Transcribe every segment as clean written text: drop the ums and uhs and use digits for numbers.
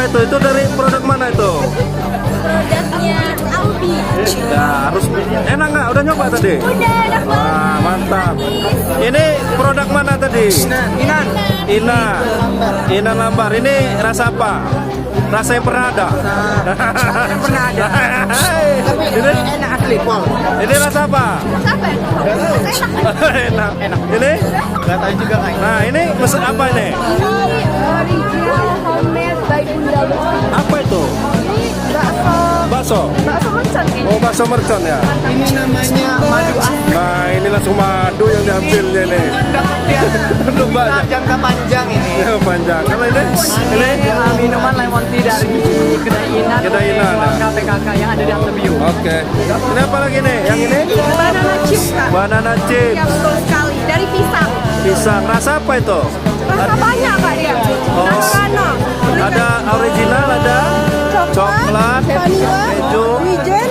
Apa itu? Itu dari produk mana itu? Produknya Albi. Ya, harus enak nggak? Udah nyoba tadi? Udah, enak banget. Wah, mantap. Ini produk mana tadi? Inan. Ina Lambar. Ini rasa apa? Rasa yang pernah ada. Yang pernah ada. Ini, Enak asli, Pol. ini rasa apa? Siapa ya? Enak. Ini? Gak tahu juga kayak. Nah, ini mesen apa ini? Ini original homemade by Bunda Lutfi. Apa itu? Ini bakso mercon ini. Oh, bakso mercon ya. Ini namanya madu asli. Nah, ini langsung madu yang diambilnya nih. Belum banyak. Jangka panjang ini. Ya, panjang. Kalau ini? Minuman lemon tea dari Kedai Inan. Kedai Inan, ya. KPKK yang ada di Antebio. Oke. Ini apa lagi nih? Yang ini? Banana chips, Kak. Banana chips. Ya, betul sekali. Dari pisang. Pisang. Rasa apa itu? Rasa banyak, Kak, dia. Oh. Rano-rano. Ada original, ada coklat, keju. wijen.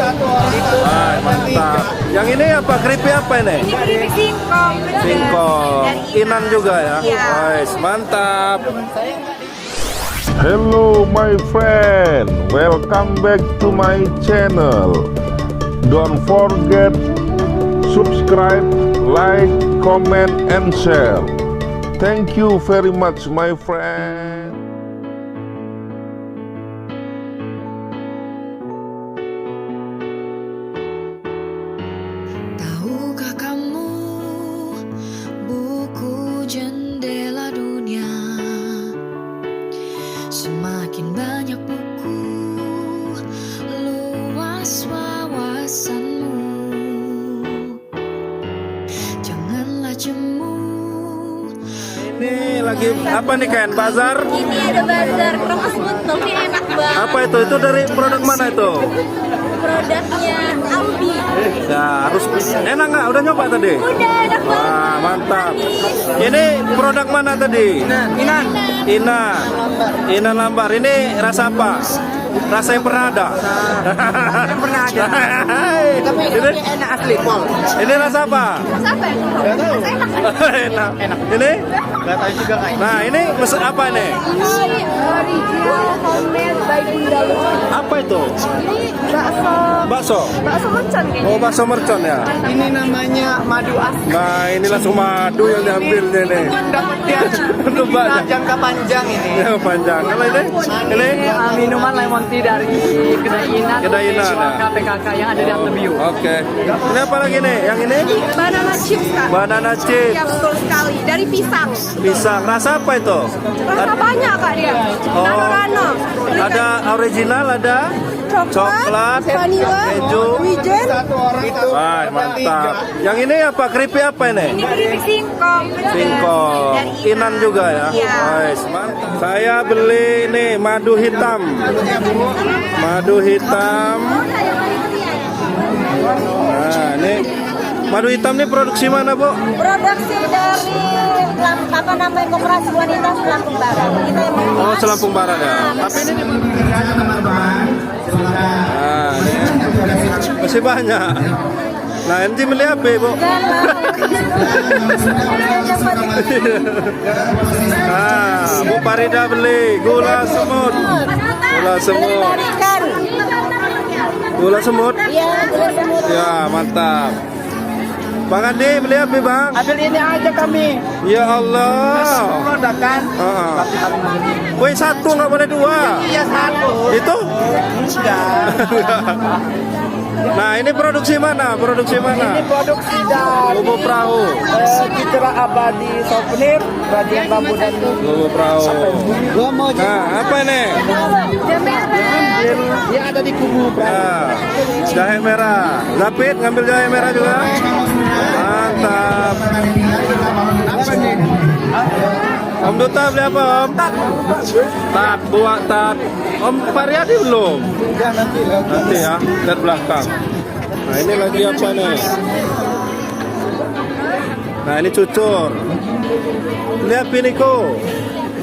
Wah, mantap. Yang ini apa? Keripik apa ini? Ini keripik singkong. bener. Singkong. Dari Inan juga ya. Iya. Guys, mantap. Hello my friend, welcome back to my channel. Don't forget subscribe, like, comment and share. Thank you very much my friend. Tahukah kamu buku jendela dunia? Semakin banyak buku, luas wawasanmu. Janganlah jemu. Ini lagi apa nih Ken? Bazar? Ini ada bazar krokus buntung. Ini enak banget. Apa itu? Itu dari produk mana itu? Produknya Albi. Ya, harus enak nggak? Udah nyoba tadi? Udah, enak banget. Wah, mantap. Ini produk mana tadi? Inan. Ina Lambar. Ini rasa apa? Rasa yang pernah ada. Yang pernah ada. Tapi Ini, enak asli, Pol. ini rasa apa? Siapa ya? Enak. Ini? Gak tahu juga kayak. Nah, ini mesen apa ini? Ini original homemade by Bunda Lutfi. Apa itu? Ini Bakso. bakso mercon ini. Oh, bakso mercon ya. Ini namanya madu asli. Nah, ini langsung madu yang diambilnya nih. Belum banyak. Jangka panjang ini. Ya, panjang. Kalau ini? Ini? Minuman lemon tea dari Kedai Inan. Kedai Inan, ya. KPKK yang ada di Antebio. Oke. Ini apa lagi nih? Yang ini? Banana chips, Kak. Banana chips. Ya, betul sekali. Dari pisang. Pisang. Rasa apa itu? Rasa banyak, Kak, dia. Oh. Rano-rano. Ada original, ada coklat, keju. wijen. Wah, mantap. Yang ini apa? Keripik apa ini? Ini keripik singkong. bener. Singkong. Dari Inan juga ya. Iya. Guys, mantap. Saya beli ini madu hitam. Madu hitam. Nah, ini madu hitam ini produksi mana, Bu? Produksi dari apa namanya Koperasi Wanita Lampung Barat. Kita yang Oh, Selampung Barat ya. Tapi ini nah, ini masih banyak. Nah, ini beli apa, Bu? Nah, Bu Farida beli gula semut. Gula semut. Gula semut. Iya, gula semut. Ya, mantap. Bang Andi beli apa, Bang? Ambil ini aja kami. Ya Allah. Produk kan? Woi, satu nggak boleh dua. Iya satu. Itu? Sudah. Nah, ini produksi mana? Produksi mana? Ini produksi dari Bobo Perahu. Citra Abadi Souvenir, Radian Bambu dan Bobo Perahu. Gomo Nah, apa ini? yang ada di kubu. Nah, jahe merah. Zapit ngambil jahe merah juga. Mantap. Om Duta beli apa, Om? Tat, buat tat. Om Pariadi belum? Nanti ya, lihat belakang. Nah, ini lagi apa nih? Nah, ini cucur. Ini apa ini, Ko?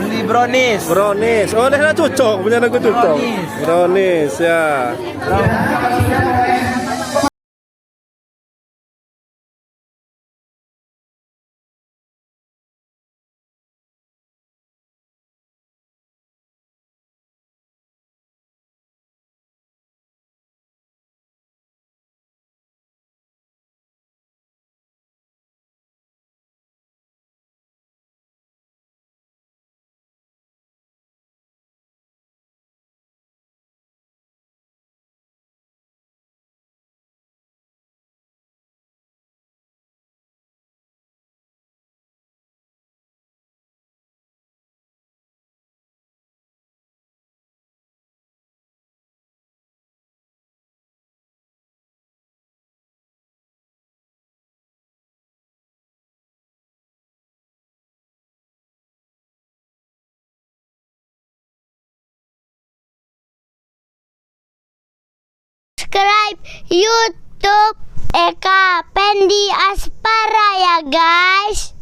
Ini brownies. Brownies. Oh, ini cucuk. Punya aku cucuk. Brownies, ya. subscribe YouTube Eka Pendi Aspara ya guys.